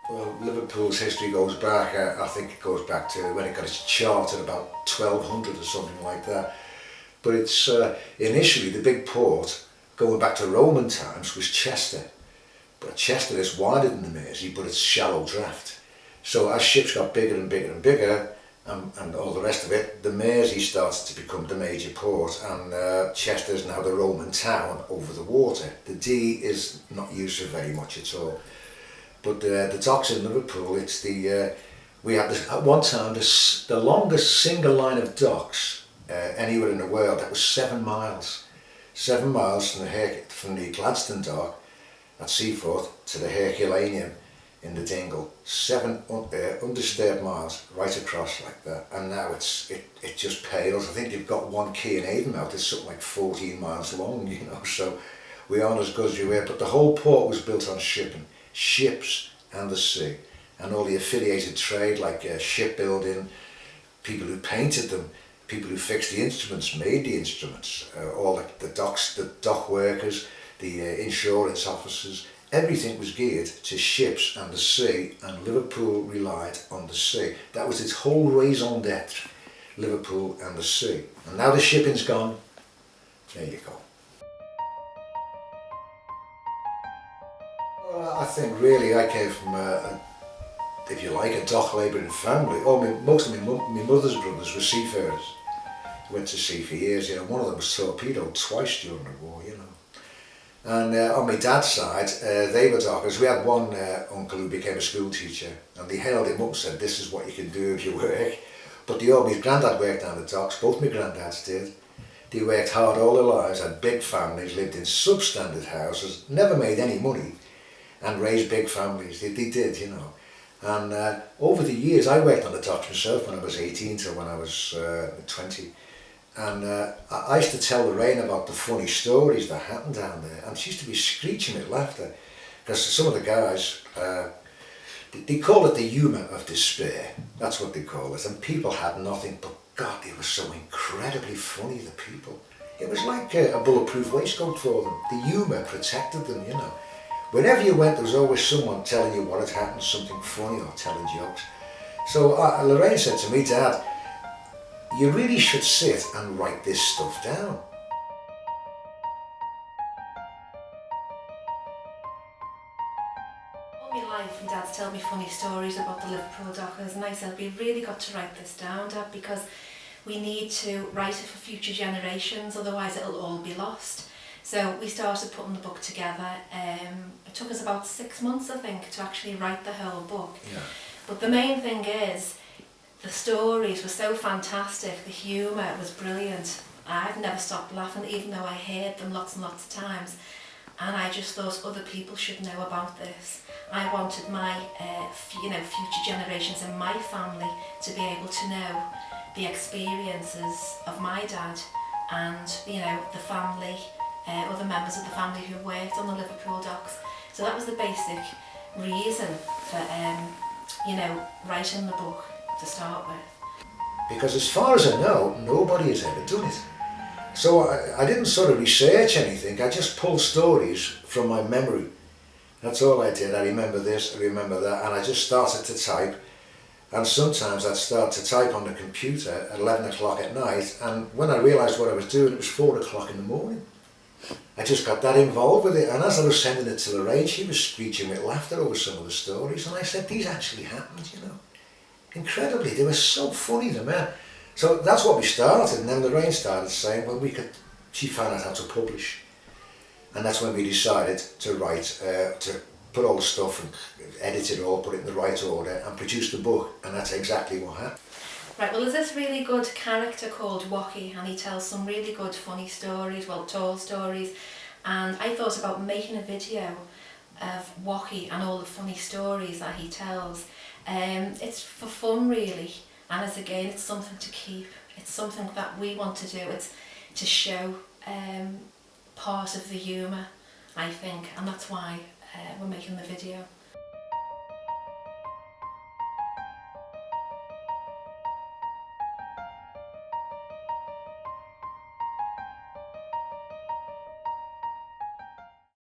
Well, Liverpool's history goes back, I think it goes back to when it got its charter about 1200 or something like that. But it's initially the big port, going back to Roman times, was Chester. But Chester is wider than the Mersey, but it's shallow draft. So as ships got bigger and bigger and bigger, and all the rest of it, the Mersey started to become the major port, and Chester is now the Roman town over the water. The D is not used for very much at all. But the docks in Liverpool, it's we had this, at one time the longest single line of docks anywhere in the world. That was 7 miles. 7 miles from the Gladstone dock at Seaforth to the Herculaneum in the Dingle. 7 undisturbed miles right across like that. And now it just pales. I think they've got one quay in Avonmouth. It's something like 14 miles long, you know. So we aren't as good as we were. But the whole port was built on shipping. Ships and the sea, and all the affiliated trade like shipbuilding, people who painted them, people who fixed the instruments, made the instruments, all the docks, the dock workers, the insurance officers, everything was geared to ships and the sea, and Liverpool relied on the sea. That was its whole raison d'etre, Liverpool and the sea. And now the shipping's gone, there you go. I think really I came from, if you like, a dock labouring family. Most of my mother's brothers were seafarers. Went to sea for years, you know. One of them was torpedoed twice during the war, you know. And on my dad's side, they were dockers. We had one uncle who became a school teacher, and they held him up and said, this is what you can do if you work. But my granddad worked down the docks, both my granddads did. They worked hard all their lives, had big families, lived in substandard houses, never made any money, and raised big families. They did, you know. And over the years, I worked on the docks myself when I was 18 till when I was 20. And I used to tell Lorraine about the funny stories that happened down there, and she used to be screeching with laughter, because some of the guys, they call it the humour of despair. That's what they call it. And people had nothing, but God, they were so incredibly funny, the people. It was like a bulletproof waistcoat for them. The humour protected them, you know. Wherever you went, there was always someone telling you what had happened, something funny, or telling jokes. So Lorraine said to me, Dad, you really should sit and write this stuff down. All my life, my dad's told me funny stories about the Liverpool Dockers, and I said, we've really got to write this down, Dad, because we need to write it for future generations, otherwise it'll all be lost. So we started putting the book together. It took us about 6 months, I think, to actually write the whole book. Yeah. But the main thing is, the stories were so fantastic, the humour was brilliant. I've never stopped laughing, even though I heard them lots and lots of times. And I just thought other people should know about this. I wanted my future generations in my family to be able to know the experiences of my dad and, you know, the family, other members of the family who worked on the Liverpool Docks. So that was the basic reason for writing the book to start with. Because as far as I know, nobody has ever done it. So I didn't sort of research anything, I just pulled stories from my memory. That's all I did. I remember this, I remember that, and I just started to type. And sometimes I'd start to type on the computer at 11 o'clock at night, and when I realised what I was doing, it was 4 o'clock in the morning. I just got that involved with it, and as I was sending it to Lorraine, she was screeching with laughter over some of the stories, and I said, these actually happened, you know. Incredibly, they were so funny, the men. So that's what we started, and then Lorraine started saying, well, she found out how to publish. And that's when we decided to write, to put all the stuff and edit it all, put it in the right order, and produce the book, and that's exactly what happened. Right, well, there's this really good character called Wacky, and he tells some really good funny stories, well, tall stories, and I thought about making a video of Wacky and all the funny stories that he tells. It's for fun, really, and it's something to keep. It's something that we want to do. It's to show part of the humour, I think, and that's why we're making the video.